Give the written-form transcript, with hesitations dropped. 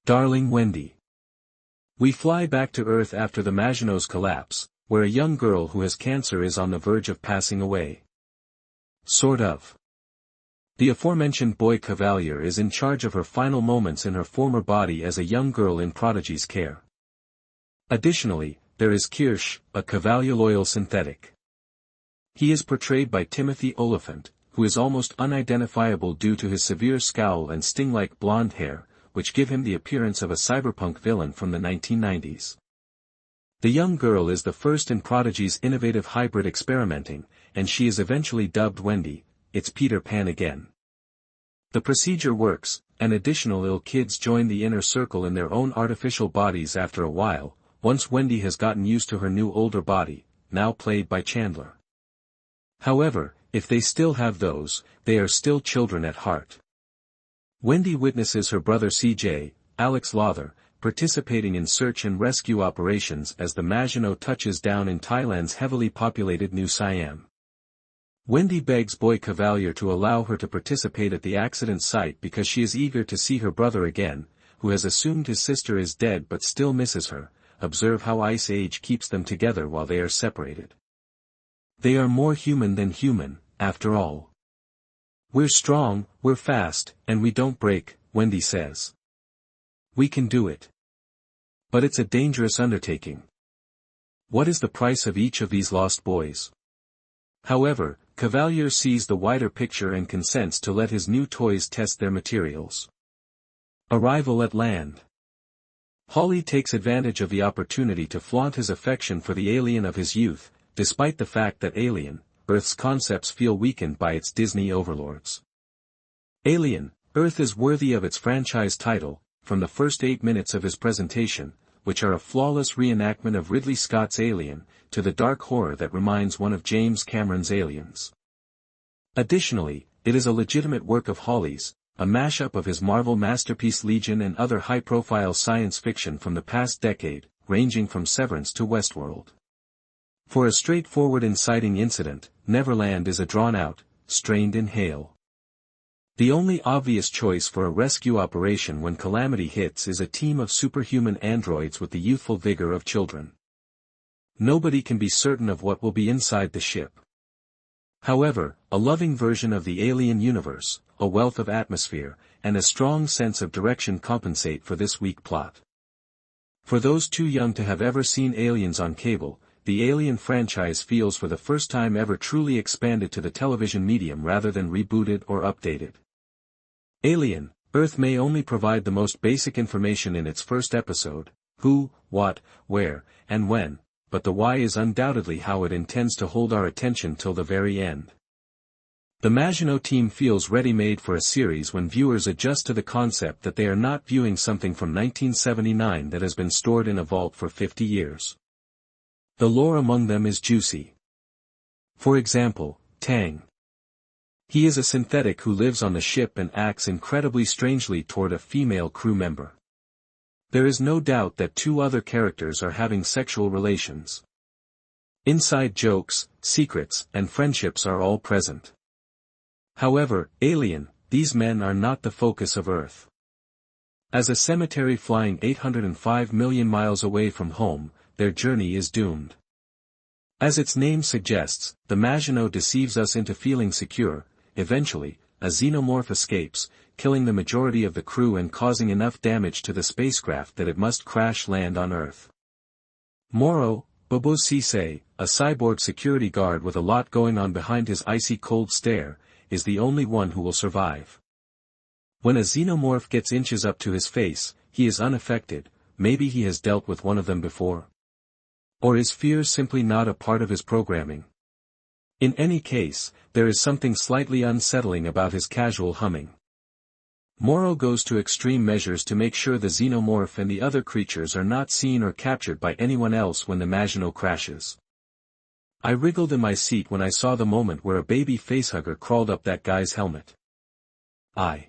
Darling Wendy. We fly back to Earth after the Maginot's collapse, where a young girl who has cancer is on the verge of passing away. Sort of. The aforementioned Boy Kavalier is in charge of her final moments in her former body as a young girl in Prodigy's care. Additionally, there is Kirsh, a Kavalier-loyal synthetic. He is portrayed by Timothy Olyphant, who is almost unidentifiable due to his severe scowl and sting-like blonde hair, which give him the appearance of a cyberpunk villain from the 1990s. The young girl is the first in Prodigy's innovative hybrid experimenting, and she is eventually dubbed Wendy. It's Peter Pan again. The procedure works, and additional ill kids join the inner circle in their own artificial bodies after a while, once Wendy has gotten used to her new older body, now played by Chandler. However, if they still have those, they are still children at heart. Wendy witnesses her brother CJ, Alex Lawther, participating in search and rescue operations as the Maginot touches down in Thailand's heavily populated New Siam. Wendy begs Boy Kavalier to allow her to participate at the accident site because she is eager to see her brother again, who has assumed his sister is dead but still misses her. Observe how Ice Age keeps them together while they are separated. They are more human than human, after all. We're strong, we're fast, and we don't break, Wendy says. We can do it. But it's a dangerous undertaking. What is the price of each of these lost boys? However, Kavalier sees the wider picture and consents to let his new toys test their materials. Arrival at land. Holly takes advantage of the opportunity to flaunt his affection for the alien of his youth, despite the fact that Alien, Earth's concepts feel weakened by its Disney overlords. Alien, Earth is worthy of its franchise title, from the first 8 minutes of his presentation, which are a flawless reenactment of Ridley Scott's Alien, to the dark horror that reminds one of James Cameron's Aliens. Additionally, it is a legitimate work of Hawley's, a mashup of his Marvel masterpiece Legion and other high-profile science fiction from the past decade, ranging from Severance to Westworld. For a straightforward inciting incident, Neverland is a drawn-out, strained inhale. The only obvious choice for a rescue operation when calamity hits is a team of superhuman androids with the youthful vigor of children. Nobody can be certain of what will be inside the ship. However, a loving version of the alien universe, a wealth of atmosphere, and a strong sense of direction compensate for this weak plot. For those too young to have ever seen Aliens on cable, the Alien franchise feels for the first time ever truly expanded to the television medium rather than rebooted or updated. Alien, Earth may only provide the most basic information in its first episode, who, what, where, and when, but the why is undoubtedly how it intends to hold our attention till the very end. The Maginot team feels ready-made for a series when viewers adjust to the concept that they are not viewing something from 1979 that has been stored in a vault for 50 years. The lore among them is juicy. For example, Tang. He is a synthetic who lives on the ship and acts incredibly strangely toward a female crew member. There is no doubt that 2 other characters are having sexual relations. Inside jokes, secrets, and friendships are all present. However, Alien, these men are not the focus of Earth. As a cemetery flying 805 million miles away from home, their journey is doomed. As its name suggests, the Maginot deceives us into feeling secure. Eventually, a xenomorph escapes, killing the majority of the crew and causing enough damage to the spacecraft that it must crash land on Earth. Moro, Bobo Cisse, a cyborg security guard with a lot going on behind his icy cold stare, is the only one who will survive. When a xenomorph gets inches up to his face, he is unaffected. Maybe he has dealt with one of them before. Or is fear simply not a part of his programming? In any case, there is something slightly unsettling about his casual humming. Moro goes to extreme measures to make sure the xenomorph and the other creatures are not seen or captured by anyone else when the Maginot crashes. I wriggled in my seat when I saw the moment where a baby facehugger crawled up that guy's helmet. I